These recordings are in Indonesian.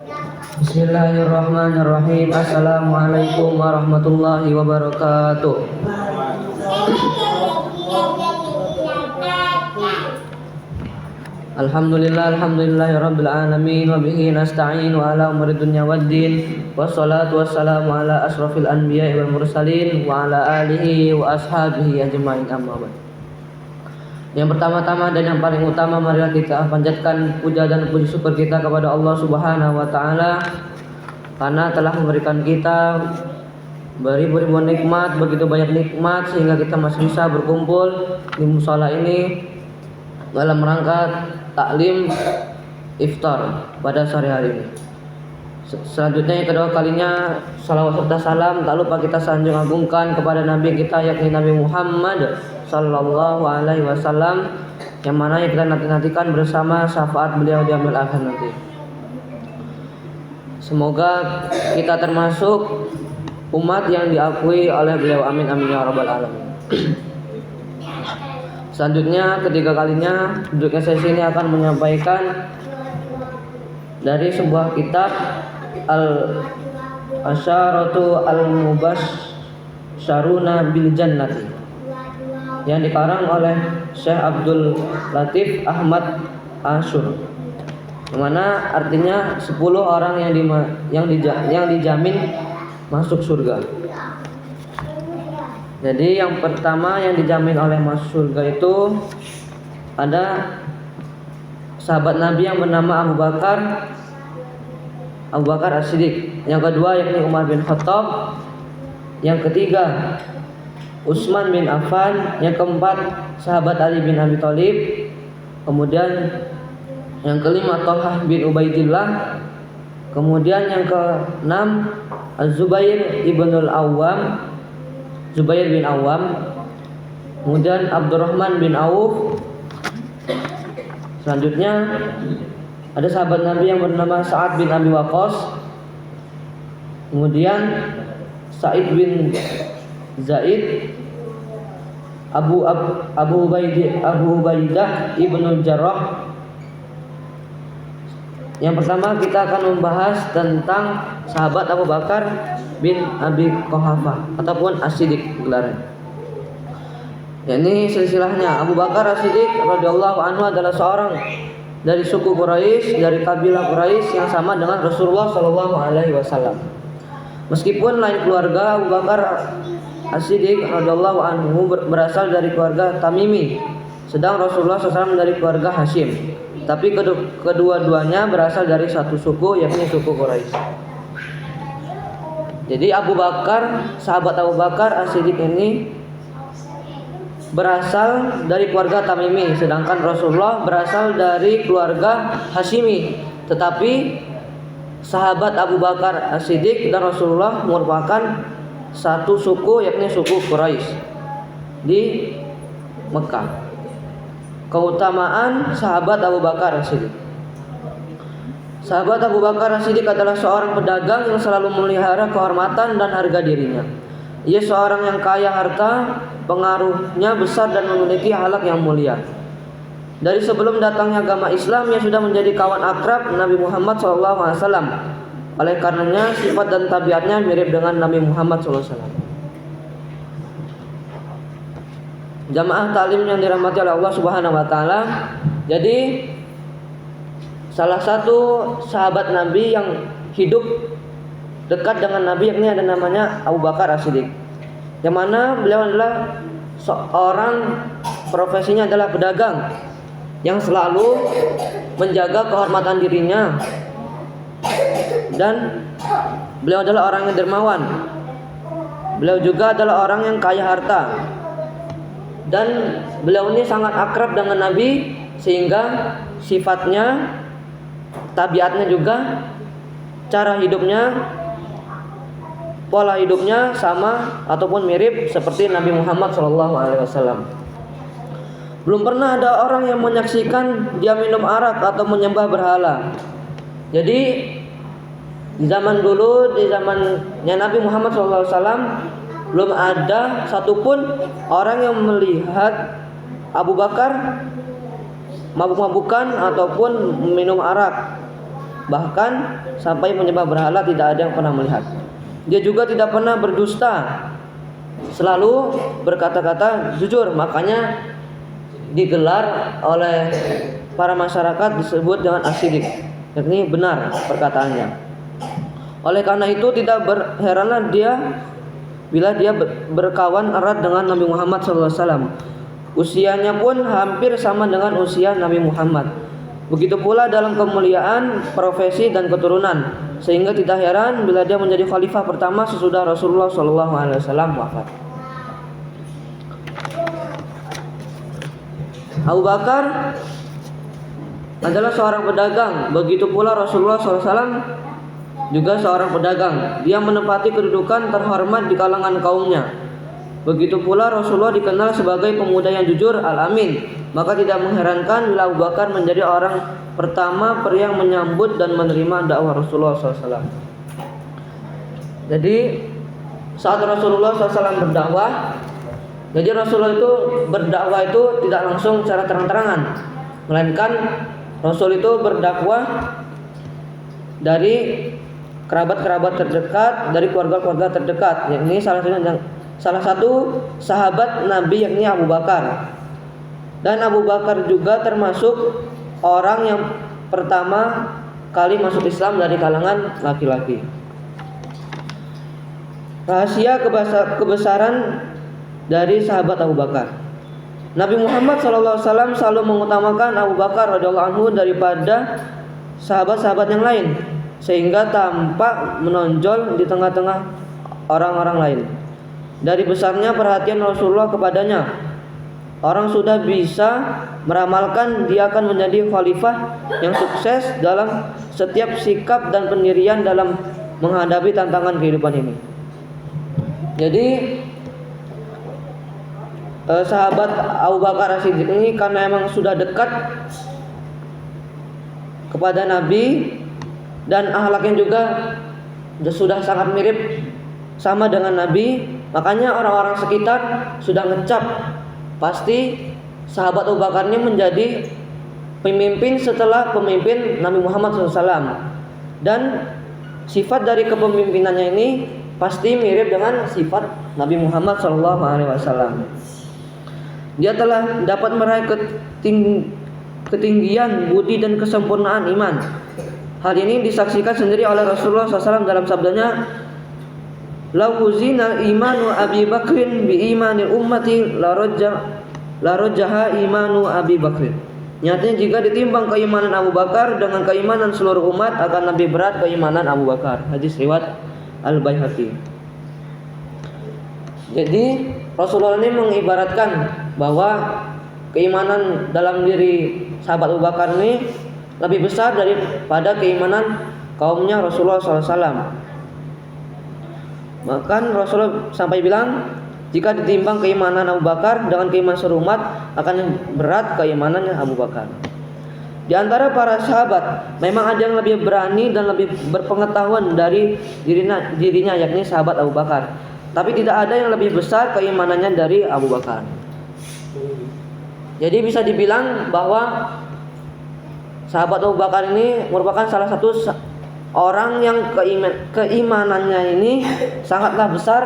Bismillahirrahmanirrahim. Assalamualaikum warahmatullahi wabarakatuh. Alhamdulillahirabbil alamin wa bihi nasta'in wa ala umuri dunya waddin. Wassalatu wassalamu ala asrofil anbiya'i wal mursalin wa ala alihi wa ashabihi ajmain, amma ba'd. Yang pertama-tama dan yang paling utama, marilah kita panjatkan puja dan puji syukur kita kepada Allah Subhanahu wa taala karena telah memberikan kita beribu-ribu nikmat, begitu banyak nikmat sehingga kita masih bisa berkumpul di musala ini dalam rangka taklim iftar pada sore hari ini. Selanjutnya yang kedua kalinya, salawat serta salam tak lupa kita sanjung agungkan kepada Nabi kita, yakni Nabi Muhammad sallallahu alaihi wasallam, yang mana yang kita nantikan bersama syafaat beliau di yaumil akhir nanti. Semoga kita termasuk umat yang diakui oleh beliau, amin amin ya rabbal alamin. Selanjutnya ketiga kalinya duduknya sesi ini akan menyampaikan dari sebuah kitab Al-Asyaratu Al-Mubasysyaruna bil Jannati yang dikarang oleh Syekh Abdul Latif Ahmad Asyur, yang mana artinya 10 orang yang dijamin masuk surga. Jadi yang pertama yang dijamin oleh masuk surga itu ada sahabat Nabi yang bernama Abu Bakar As-Siddiq. Yang kedua yakni Umar bin Khattab. Yang ketiga Utsman bin Affan. Yang keempat sahabat Ali bin Abi Thalib. Kemudian yang kelima Thalhah bin Ubaidillah. Kemudian yang keenam Az-Zubair ibnul Awwam, Zubair bin Awwam. Kemudian Abdurrahman bin Auf. Selanjutnya ada sahabat Nabi yang bernama Sa'ad bin Abi Waqqas. Kemudian Sa'id bin Zaid, Abu Ubaidah ibnu Jarrah. Yang pertama kita akan membahas tentang sahabat Abu Bakar bin Abi Quhafah ataupun As-Siddiq gelarnya. Ini silsilahnya. Abu Bakar As-Siddiq radhiyallahu anhu adalah seorang dari suku Quraisy, dari kabilah Quraisy yang sama dengan Rasulullah sallallahu alaihi wasallam. Meskipun lain keluarga, Abu Bakar As-Siddiq radhiyallahu anhu berasal dari keluarga Tamimi, sedang Rasulullah SAW dari keluarga Hashim. Tapi kedua-duanya berasal dari satu suku, yakni suku Quraisy. Jadi Abu Bakar, sahabat Abu Bakar As-Siddiq ini berasal dari keluarga Tamimi, sedangkan Rasulullah berasal dari keluarga Hashimi. Tetapi sahabat Abu Bakar As-Siddiq dan Rasulullah merupakan satu suku, yakni suku Quraisy di Mekah. Keutamaan sahabat Abu Bakar As-Siddiq. Sahabat Abu Bakar As-Siddiq adalah seorang pedagang yang selalu memelihara kehormatan dan harga dirinya. Ia seorang yang kaya harta, pengaruhnya besar dan memiliki akhlak yang mulia. Dari sebelum datangnya agama Islam, ia sudah menjadi kawan akrab Nabi Muhammad SAW. Oleh karenanya sifat dan tabiatnya mirip dengan Nabi Muhammad SAW. Jamaah taklim yang dirahmati oleh Allah Subhanahu wa taala. Jadi salah satu sahabat Nabi yang hidup dekat dengan Nabi yakni ada namanya Abu Bakar As-Siddiq. Yang mana beliau adalah seorang, profesinya adalah pedagang yang selalu menjaga kehormatan dirinya, dan beliau adalah orang yang dermawan. Beliau juga adalah orang yang kaya harta. Dan beliau ini sangat akrab dengan Nabi sehingga sifatnya, tabiatnya juga, cara hidupnya, pola hidupnya sama ataupun mirip seperti Nabi Muhammad SAW. Belum pernah ada orang yang menyaksikan dia minum arak atau menyembah berhala. Jadi di zaman dulu, di zamannya Nabi Muhammad SAW, belum ada satupun orang yang melihat Abu Bakar mabuk-mabukan ataupun minum arak. bahkan sampai menyembah berhala tidak ada yang pernah melihat. Dia juga tidak pernah berdusta, selalu berkata-kata jujur, makanya digelar oleh para masyarakat disebut dengan as-siddiq, yakni benar perkataannya. Oleh karena itu tidak berheranlah bila dia berkawan erat dengan Nabi Muhammad SAW. Usianya pun hampir sama dengan usia Nabi Muhammad. Begitu pula dalam kemuliaan, profesi dan keturunan, sehingga tidak heran bila dia menjadi khalifah pertama sesudah Rasulullah SAW wafat. Abu Bakar adalah seorang pedagang. Begitu pula Rasulullah SAW juga seorang pedagang. Dia menempati kedudukan terhormat di kalangan kaumnya. Begitu pula Rasulullah dikenal sebagai pemuda yang jujur, al-amin. Maka tidak mengherankan bila Abu Bakar menjadi orang pertama yang menyambut dan menerima dakwah Rasulullah SAW. Jadi saat Rasulullah SAW berdakwah, jadi Rasulullah itu berdakwah itu tidak langsung secara terang-terangan, melainkan Rasul itu berdakwah dari kerabat-kerabat terdekat, dari keluarga-keluarga terdekat. Yakni salah satu sahabat Nabi yakni Abu Bakar. Dan Abu Bakar juga termasuk orang yang pertama kali masuk Islam dari kalangan laki-laki. Rahasia kebesaran dari sahabat Abu Bakar. Nabi Muhammad SAW selalu mengutamakan Abu Bakar radhiyallahu anhu daripada sahabat-sahabat yang lain, sehingga tampak menonjol di tengah-tengah orang-orang lain. Dari besarnya perhatian Rasulullah kepadanya, orang sudah bisa meramalkan dia akan menjadi khalifah yang sukses dalam setiap sikap dan pendirian dalam menghadapi tantangan kehidupan ini. Jadi sahabat Abu Bakar As-Siddiq ini karena emang sudah dekat kepada Nabi dan akhlaknya juga sudah sangat mirip sama dengan Nabi, makanya orang-orang sekitar sudah ngecap pasti sahabat Abu Bakar ini menjadi pemimpin setelah pemimpin Nabi Muhammad SAW. Dan sifat dari kepemimpinannya ini pasti mirip dengan sifat Nabi Muhammad SAW. Dia telah dapat meraih ketinggian budi dan kesempurnaan iman. Hal ini disaksikan sendiri oleh Rasulullah SAW dalam sabdanya, "Lau uzina imanu Abi Bakrin bi imanil ummati la rajjaha imanu Abi Bakrin." Nyatanya jika ditimbang keimanan Abu Bakar dengan keimanan seluruh umat akan lebih berat keimanan Abu Bakar. Hadis riwayat Al-Baihaqi. Jadi Rasulullah ini mengibaratkan bahwa keimanan dalam diri sahabat Abu Bakar ini lebih besar daripada keimanan kaumnya Rasulullah SAW. Bahkan Rasulullah sampai bilang, jika ditimbang keimanan Abu Bakar dengan keimanan seluruh umat akan berat keimanannya Abu Bakar. Di antara para sahabat memang ada yang lebih berani dan lebih berpengetahuan dari dirinya yakni sahabat Abu Bakar. Tapi tidak ada yang lebih besar keimanannya dari Abu Bakar. Jadi bisa dibilang bahwa sahabat Abu Bakar ini merupakan salah satu orang yang keimanannya ini sangatlah besar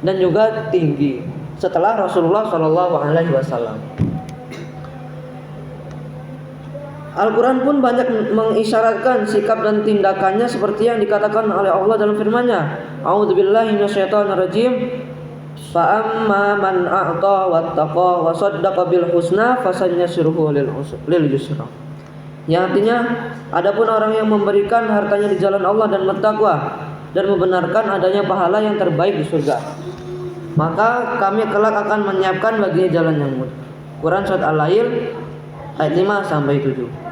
dan juga tinggi setelah Rasulullah SAW. Al-Quran pun banyak mengisyaratkan sikap dan tindakannya seperti yang dikatakan oleh Allah dalam firman-Nya, "A'udzubillahi minasyaitonirrajim. Fa amma man a'ta wattaqa wa saddaqa bil husna fasanyasyruhu lil yusra." Yang artinya, adapun orang yang memberikan hartanya di jalan Allah dan bertakwa dan membenarkan adanya pahala yang terbaik di surga, maka kami kelak akan menyiapkan baginya jalan yang mudah. Quran surat Al-Lail ayat 5 sampai 7.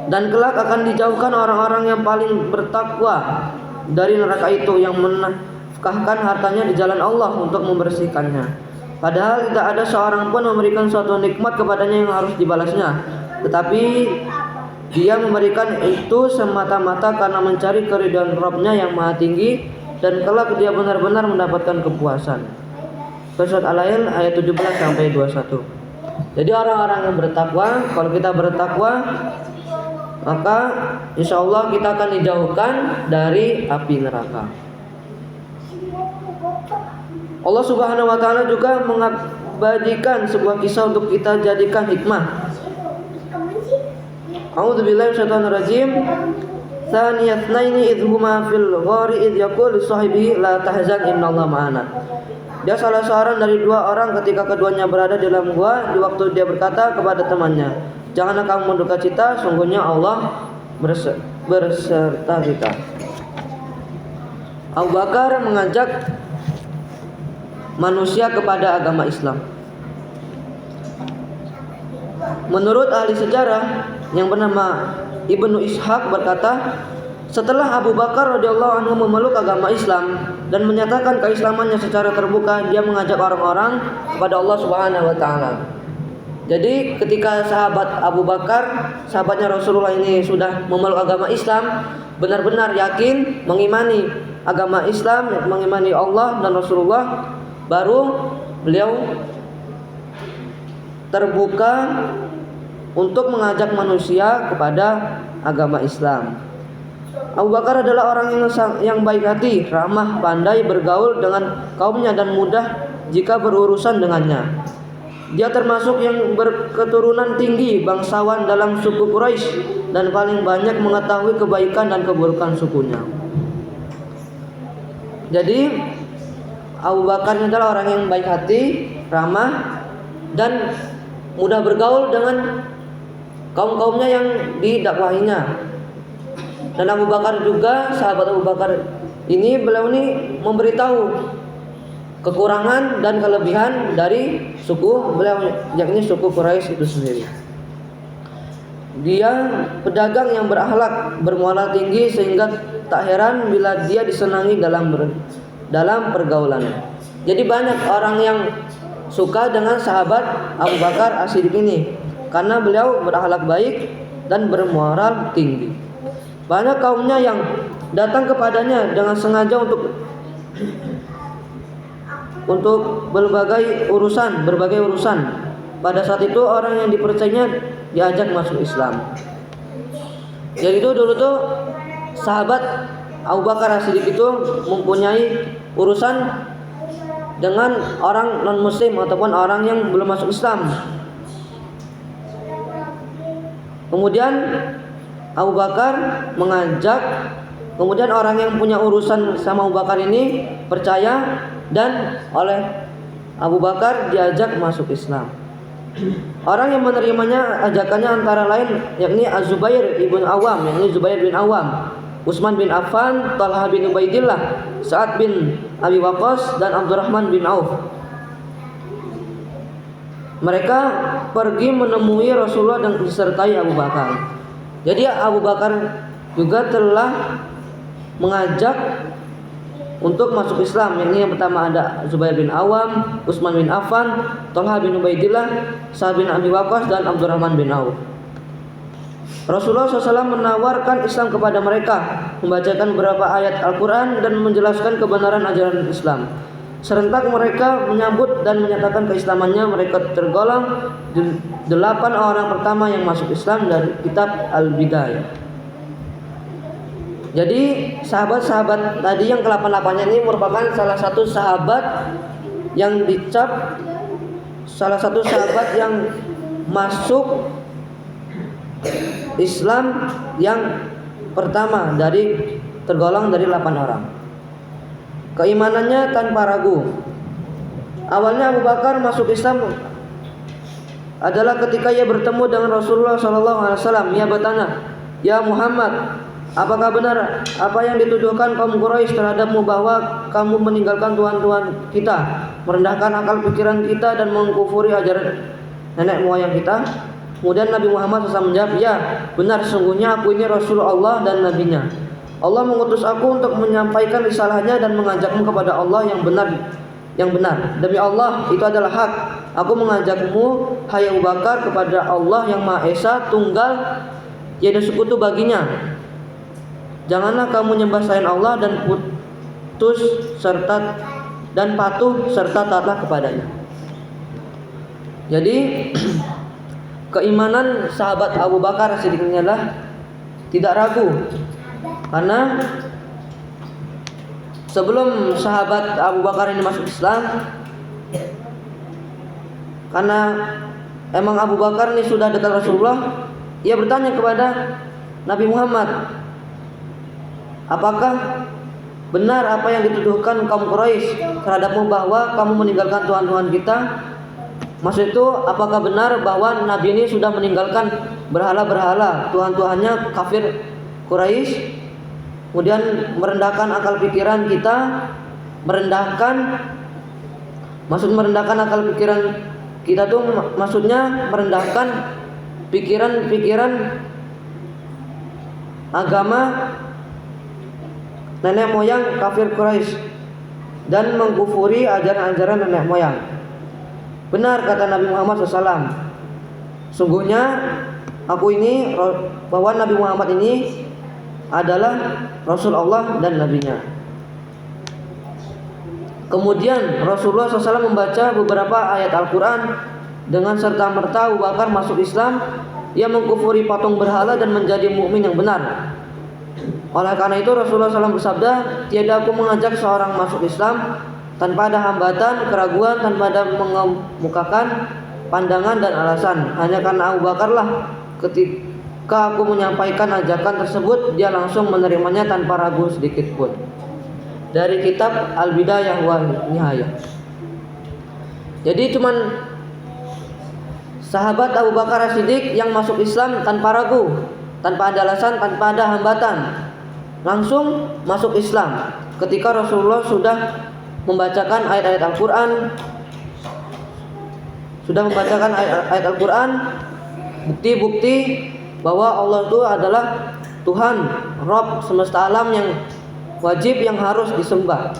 Dan kelak akan dijauhkan orang-orang yang paling bertakwa dari neraka itu, yang menafkahkan hartanya di jalan Allah untuk membersihkannya, padahal tidak ada seorang pun memberikan suatu nikmat kepadanya yang harus dibalasnya, tetapi dia memberikan itu semata-mata karena mencari keridhaan Rabb-Nya yang maha tinggi, dan kelak dia benar-benar mendapatkan kepuasan. Surat Al-Lail ayat 17 sampai 21. Jadi orang-orang yang bertakwa, kalau kita bertakwa maka insya Allah kita akan dijauhkan dari api neraka. Allah Subhanahu wa Ta'ala juga mengabadikan sebuah kisah untuk kita jadikan hikmah. A'udzubillahi minasyaitonir rajim. Tsaniyatnaini idhuma fil ghari idh yaqulu li sahibihi la tahzan innallaha ma'ana. Dia salah seorang dari dua orang ketika keduanya berada di dalam gua di waktu dia berkata kepada temannya, janganlah kamu menduka cita, sungguhnya Allah berserta kita. Abu Bakar mengajak manusia kepada agama Islam. Menurut ahli sejarah yang bernama Ibnu Ishaq berkata, setelah Abu Bakar radhiyallahu anhu memeluk agama Islam dan menyatakan keislamannya secara terbuka, dia mengajak orang-orang kepada Allah Subhanahu wa Ta'ala. Jadi ketika sahabat Abu Bakar, sahabatnya Rasulullah ini sudah memeluk agama Islam, benar-benar yakin mengimani agama Islam, mengimani Allah dan Rasulullah, baru beliau terbuka untuk mengajak manusia kepada agama Islam. Abu Bakar adalah orang yang baik hati, ramah, pandai bergaul dengan kaumnya dan mudah jika berurusan dengannya. Dia termasuk yang berketurunan tinggi, bangsawan dalam suku Quraisy dan paling banyak mengetahui kebaikan dan keburukan sukunya. Jadi Abu Bakar adalah orang yang baik hati, ramah dan mudah bergaul dengan kaum-kaumnya yang didakwahinya. Dan Abu Bakar juga, sahabat Abu Bakar ini, beliau ini memberitahu kekurangan dan kelebihan dari suku beliau, yakni suku Quraisy itu sendiri. Dia pedagang yang berakhlak, bermuara tinggi sehingga tak heran bila dia disenangi dalam pergaulannya. Jadi banyak orang yang suka dengan sahabat Abu Bakar As-Siddiq ini karena beliau berakhlak baik dan bermoral tinggi. Banyak kaumnya yang datang kepadanya dengan sengaja untuk berbagai urusan. Pada saat itu orang yang dipercayanya diajak masuk Islam. Jadi itu dulu tuh sahabat Abu Bakar As-Siddiq itu mempunyai urusan dengan orang non muslim ataupun orang yang belum masuk Islam. Kemudian Abu Bakar mengajak, kemudian orang yang punya urusan sama Abu Bakar ini percaya dan oleh Abu Bakar diajak masuk Islam. Orang yang menerimanya ajakannya antara lain yakni Az-Zubair ibn Awam, yakni Zubair bin Awam, Utsman bin Affan, Talha bin Ubaidillah, Sa'ad bin Abi Waqqas dan Abdurrahman bin Auf. Mereka pergi menemui Rasulullah dan disertai Abu Bakar. Jadi Abu Bakar juga telah mengajak untuk masuk Islam. Yang pertama ada Zubair bin Awam, Utsman bin Affan, Talha bin Ubaidillah, Sa'ad bin Abi Waqqas dan Abdurrahman bin Auf. Rasulullah SAW menawarkan Islam kepada mereka, membacakan beberapa ayat Al-Quran dan menjelaskan kebenaran ajaran Islam. Serentak mereka menyambut dan menyatakan keislamannya. Mereka tergolong 8 orang pertama yang masuk Islam dari kitab Al-Bidayah. Jadi sahabat-sahabat tadi yang ke-8-nya ini merupakan salah satu sahabat yang dicap salah satu sahabat yang masuk Islam yang pertama tergolong dari 8 orang. Keimanannya tanpa ragu. Awalnya Abu Bakar masuk Islam adalah ketika ia bertemu dengan Rasulullah SAW. Ia bertanya, "Ya Muhammad, apakah benar apa yang dituduhkan kaum Quraisy terhadapmu bahwa kamu meninggalkan tuhan-tuhan kita, merendahkan akal pikiran kita dan mengkufuri ajaran nenek moyang kita?" Kemudian Nabi Muhammad SAW menjawab, "Ya, benar, sesungguhnya aku ini Rasulullah Allah dan Nabi-Nya. Allah mengutus aku untuk menyampaikan risalahnya dan mengajakmu kepada Allah yang benar. Demi Allah, itu adalah hak. Aku mengajakmu, hai Abu Bakar, kepada Allah yang Maha Esa, Tunggal, tiada sekutu baginya. Janganlah kamu menyembah selain Allah dan patuh serta taatlah kepadanya." Jadi keimanan sahabat Abu Bakar As-Siddiq ini adalah tidak ragu, karena sebelum sahabat Abu Bakar ini masuk Islam, karena emang Abu Bakar ini sudah dekat Rasulullah, ia bertanya kepada Nabi Muhammad, apakah benar apa yang dituduhkan kaum Quraisy terhadapmu bahwa kamu meninggalkan Tuhan-Tuhan kita? Maksud itu, apakah benar bahwa Nabi ini sudah meninggalkan berhala-berhala, Tuhan-Tuhannya kafir Quraisy, kemudian merendahkan akal pikiran kita, merendahkan akal pikiran kita tuh maksudnya merendahkan pikiran agama nenek moyang kafir Quraisy dan mengkufuri ajaran-ajaran nenek moyang. Benar kata Nabi Muhammad SAW, sungguhnya aku ini bahwa Nabi Muhammad ini adalah Rasul Allah dan Nabinya. Kemudian Rasulullah SAW membaca beberapa ayat Al-Quran dengan serta-merta Abu Bakar masuk Islam. Ia mengkufuri patung berhala dan menjadi mukmin yang benar. Oleh karena itu Rasulullah SAW bersabda, tiada aku mengajak seorang masuk Islam tanpa ada hambatan, keraguan, tanpa ada mengemukakan pandangan dan alasan. Hanya karena Abu Bakar lah ketika aku menyampaikan ajakan tersebut, dia langsung menerimanya tanpa ragu sedikit pun. Dari kitab Al-Bidayah wa Nihayah. Jadi cuman sahabat Abu Bakar As-Siddiq yang masuk Islam tanpa ragu, tanpa ada alasan, tanpa ada hambatan, langsung masuk Islam ketika Rasulullah sudah membacakan ayat-ayat Al-Quran, bukti-bukti bahwa Allah itu adalah Tuhan, Rabb semesta alam yang wajib, yang harus disembah.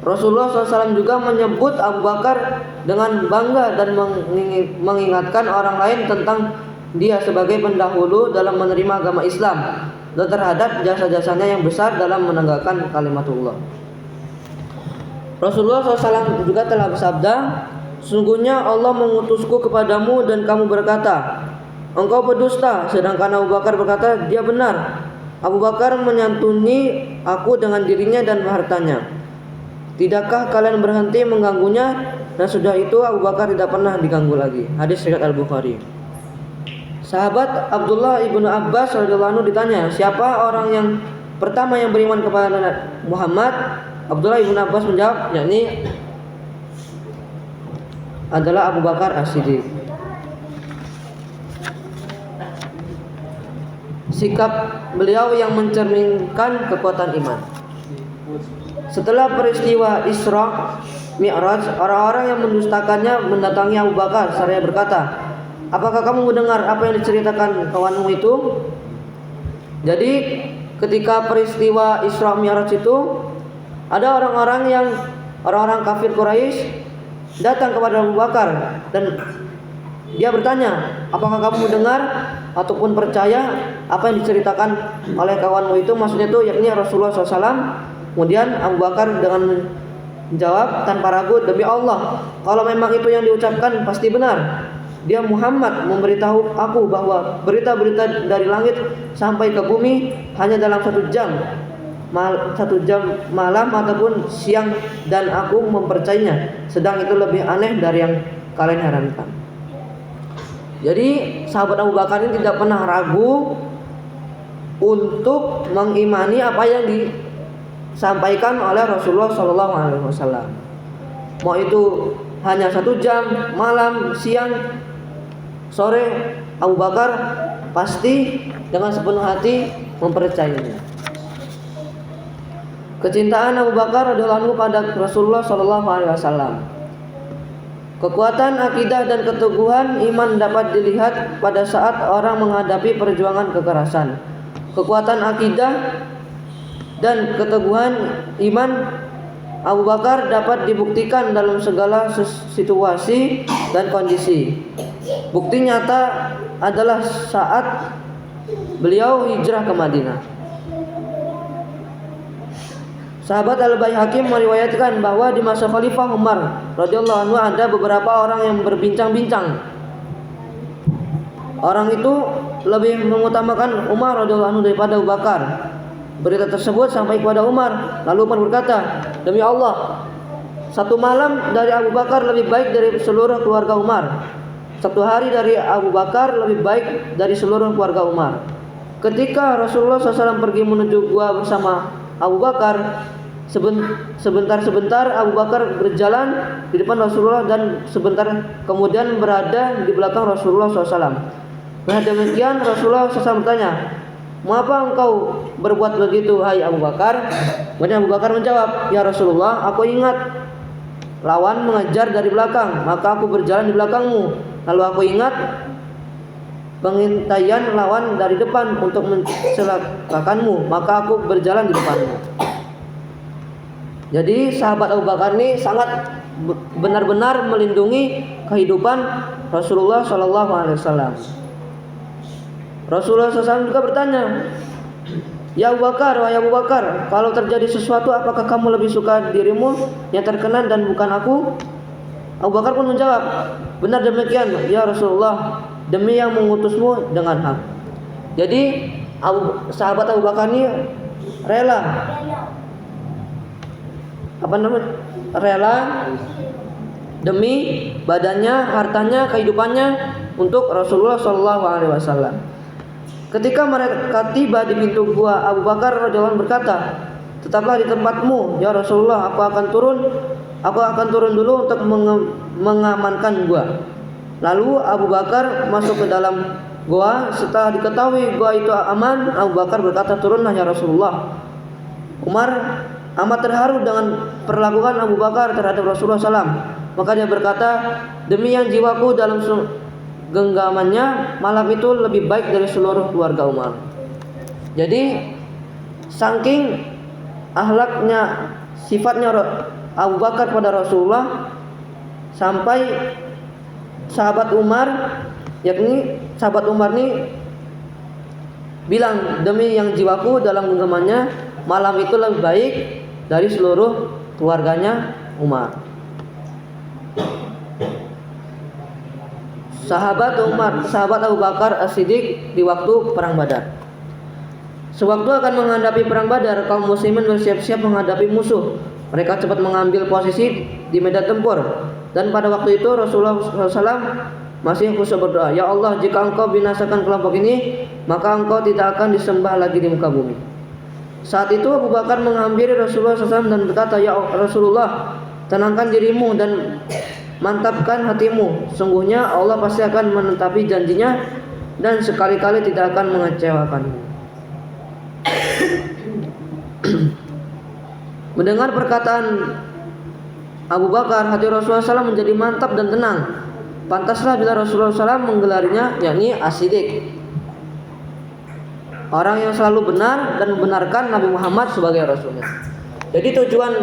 Rasulullah SAW juga menyebut Abu Bakar dengan bangga dan mengingatkan orang lain tentang dia sebagai pendahulu dalam menerima agama Islam dan terhadap jasa-jasanya yang besar dalam menegakkan kalimatullah. Rasulullah SAW juga telah bersabda, sungguhnya Allah mengutusku kepadamu dan kamu berkata, engkau berdusta. Sedangkan Abu Bakar berkata, dia benar. Abu Bakar menyantuni aku dengan dirinya dan hartanya. Tidakkah kalian berhenti mengganggunya? Dan sudah itu Abu Bakar tidak pernah diganggu lagi. Hadis riwayat Al-Bukhari. Sahabat Abdullah ibnu Abbas radhiyallahu anhu ditanya, siapa orang yang pertama yang beriman kepada Muhammad? Abdullah ibnu Abbas menjawab, yakni adalah Abu Bakar As-Siddiq. Sikap beliau yang mencerminkan kekuatan iman. Setelah peristiwa Isra Mi'raj, orang-orang yang mendustakannya mendatangi Abu Bakar seraya berkata, apakah kamu mendengar apa yang diceritakan kawanmu itu? Jadi ketika peristiwa Isra Mi'raj itu, ada orang-orang kafir Quraisy datang kepada Abu Bakar dan dia bertanya, apakah kamu mendengar ataupun percaya apa yang diceritakan oleh kawanmu itu? Maksudnya itu yakni Rasulullah SAW. Kemudian Abu Bakar dengan menjawab tanpa ragu, demi Allah, kalau memang itu yang diucapkan pasti benar. Dia Muhammad memberitahu aku bahwa berita-berita dari langit sampai ke bumi hanya dalam 1 jam malam ataupun siang, dan aku mempercayainya. Sedang itu lebih aneh dari yang kalian herankan. Jadi sahabat Abu Bakar ini tidak pernah ragu untuk mengimani apa yang disampaikan oleh Rasulullah SAW. Mau itu hanya 1 jam, malam, siang, sore, Abu Bakar pasti dengan sepenuh hati mempercayainya. Kecintaan Abu Bakar radhiyallahu anhu pada Rasulullah SAW. Kekuatan akidah dan keteguhan iman dapat dilihat pada saat orang menghadapi perjuangan kekerasan. Kekuatan akidah dan keteguhan iman Abu Bakar dapat dibuktikan dalam segala situasi dan kondisi. Bukti nyata adalah saat beliau hijrah ke Madinah. Sahabat Al-Baihaqi meriwayatkan bahwa di masa Khalifah Umar radhiyallahu anhu ada beberapa orang yang berbincang-bincang. Orang itu lebih mengutamakan Umar radhiyallahu anhu daripada Abu Bakar. Berita tersebut sampai kepada Umar. Lalu Umar berkata, demi Allah, satu malam dari Abu Bakar lebih baik dari seluruh keluarga Umar. Satu hari dari Abu Bakar lebih baik dari seluruh keluarga Umar. Ketika Rasulullah SAW pergi menuju gua bersama Abu Bakar, sebentar-sebentar Abu Bakar berjalan di depan Rasulullah dan sebentar kemudian berada di belakang Rasulullah SAW. Nah demikian Rasulullah SAW bertanya, mengapa engkau berbuat begitu hai Abu Bakar? Kemudian Abu Bakar menjawab, ya Rasulullah, aku ingat lawan mengejar dari belakang, maka aku berjalan di belakangmu. Lalu aku ingat pengintaian lawan dari depan untuk mencelakakanmu, maka aku berjalan di depanmu. Jadi sahabat Abu Bakar ini sangat benar-benar melindungi kehidupan Rasulullah SAW. Rasulullah SAW juga bertanya, ya Abu Bakar, wahai Abu Bakar, kalau terjadi sesuatu apakah kamu lebih suka dirimu yang terkena dan bukan aku? Abu Bakar pun menjawab, benar demikian ya Rasulullah, demi yang mengutusmu dengan hak. Jadi sahabat Abu Bakar ini rela demi badannya, hartanya, kehidupannya untuk Rasulullah SAW. Ketika mereka tiba di pintu gua, Abu Bakar radhiyallahu anhu berkata, tetaplah di tempatmu ya Rasulullah, aku akan turun dulu untuk mengamankan gua. Lalu Abu Bakar masuk ke dalam gua. Setelah diketahui gua itu aman, Abu Bakar berkata, turunlah ya Rasulullah. Umar amat terharu dengan perlakuan Abu Bakar terhadap Rasulullah SAW. Maka dia berkata, demi yang jiwaku dalam genggamannya, malam itu lebih baik dari seluruh keluarga Umar. Jadi saking akhlaknya, sifatnya Abu Bakar pada Rasulullah, sampai sahabat Umar ini bilang, demi yang jiwaku dalam genggamannya, malam itu lebih baik dari seluruh keluarganya Umar. Sahabat Abu Bakar As-Siddiq di waktu perang Badar. Sewaktu akan menghadapi perang Badar, kaum muslimin bersiap-siap menghadapi musuh. Mereka cepat mengambil posisi di medan tempur. Dan pada waktu itu Rasulullah SAW masih khusyuk berdoa, ya Allah, jika engkau binasakan kelompok ini, maka engkau tidak akan disembah lagi di muka bumi. Saat itu Abu Bakar menghampiri Rasulullah SAW dan berkata, ya Rasulullah, tenangkan dirimu dan mantapkan hatimu. Sungguhnya Allah pasti akan menetapi janjinya dan sekali-kali tidak akan mengecewakanmu. Mendengar perkataan Abu Bakar, hati Rasulullah SAW menjadi mantap dan tenang. Pantaslah bila Rasulullah SAW menggelarinya, yakni As-Siddiq, orang yang selalu benar dan membenarkan Nabi Muhammad sebagai Rasulnya. Jadi tujuan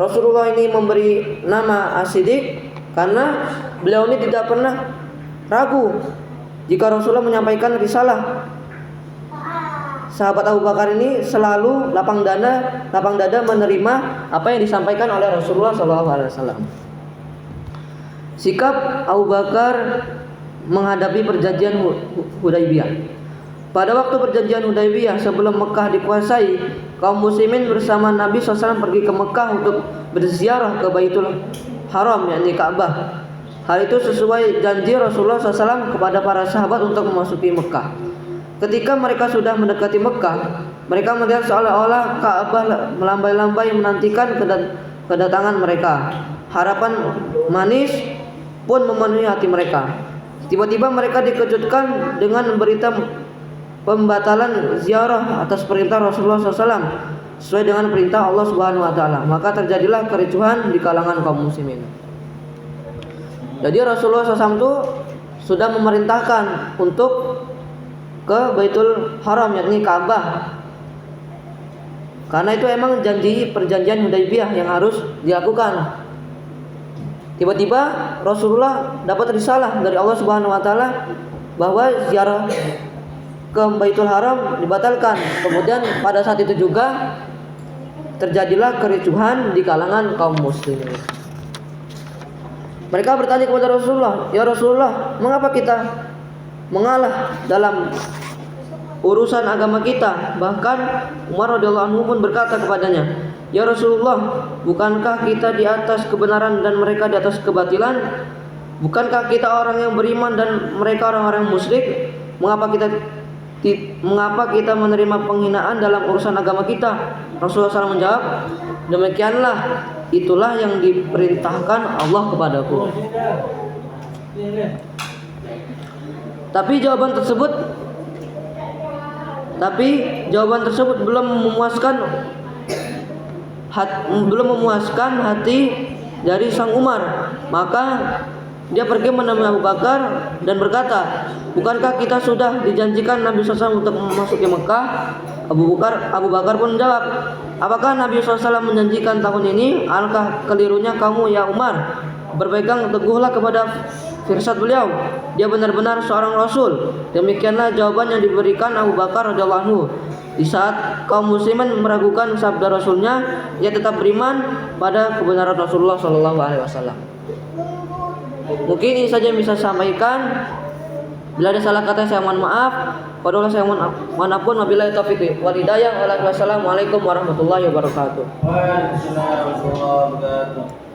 Rasulullah ini memberi nama As-Siddiq karena beliau ini tidak pernah ragu jika Rasulullah menyampaikan risalah. Sahabat Abu Bakar ini selalu lapang dada menerima apa yang disampaikan oleh Rasulullah SAW. Sikap Abu Bakar menghadapi perjanjian Hudaybiyah. Pada waktu perjanjian Hudaybiyah sebelum Mekah dikuasai, kaum muslimin bersama Nabi SAW pergi ke Mekah untuk berziarah ke Baitul Haram, yakni Ka'bah. Hal itu sesuai janji Rasulullah SAW kepada para sahabat untuk memasuki Mekah. Ketika mereka sudah mendekati Mekah, mereka melihat seolah-olah Ka'bah melambai-lambai menantikan kedatangan mereka. Harapan manis pun memenuhi hati mereka. Tiba-tiba mereka dikejutkan dengan berita pembatalan ziarah atas perintah Rasulullah SAW sesuai dengan perintah Allah Subhanahu Wa Taala. Maka terjadilah kericuhan di kalangan kaum muslimin. Jadi Rasulullah SAW itu sudah memerintahkan untuk ke Baitul Haram, yakni Ka'bah. Karena itu emang perjanjian Hudaybiyah yang harus dilakukan. Tiba-tiba Rasulullah dapat risalah dari Allah Subhanahu Wa Taala bahwa ziarah ke Baitul Haram dibatalkan. Kemudian pada saat itu juga terjadilah kericuhan di kalangan kaum muslimin. Mereka bertanya kepada Rasulullah, ya Rasulullah, mengapa kita mengalah dalam urusan agama kita. Bahkan Umar radhiyallahu anhu pun berkata kepadanya, "Ya Rasulullah, bukankah kita di atas kebenaran dan mereka di atas kebatilan? Bukankah kita orang yang beriman dan mereka orang-orang musyrik? Mengapa kita menerima penghinaan dalam urusan agama kita?" Rasulullah SAW menjawab, "Demikianlah, itulah yang diperintahkan Allah kepadaku." Tapi jawaban tersebut belum memuaskan hati dari sang Umar. Maka dia pergi menemui Abu Bakar dan berkata, "Bukankah kita sudah dijanjikan Nabi SAW untuk memasuki Mekah?" Abu Bakar pun menjawab, "Apakah Nabi SAW menjanjikan tahun ini? Alangkah kelirunya kamu ya Umar. Berpegang teguhlah kepada firasat beliau. Dia benar-benar seorang Rasul." Demikianlah jawaban yang diberikan Abu Bakar radhiyallahu anhu. Di saat kaum muslimin meragukan sabda Rasulnya, ia tetap beriman pada kebenaran Rasulullah SAW. Mungkin ini saja yang bisa saya sampaikan. Bila ada salah kata saya mohon maaf. Padahal saya manapun, wabillahi taufiq wal hidayah. Wassalamualaikum warahmatullahi wabarakatuh. Waalaikumsalam warahmatullahi wabarakatuh.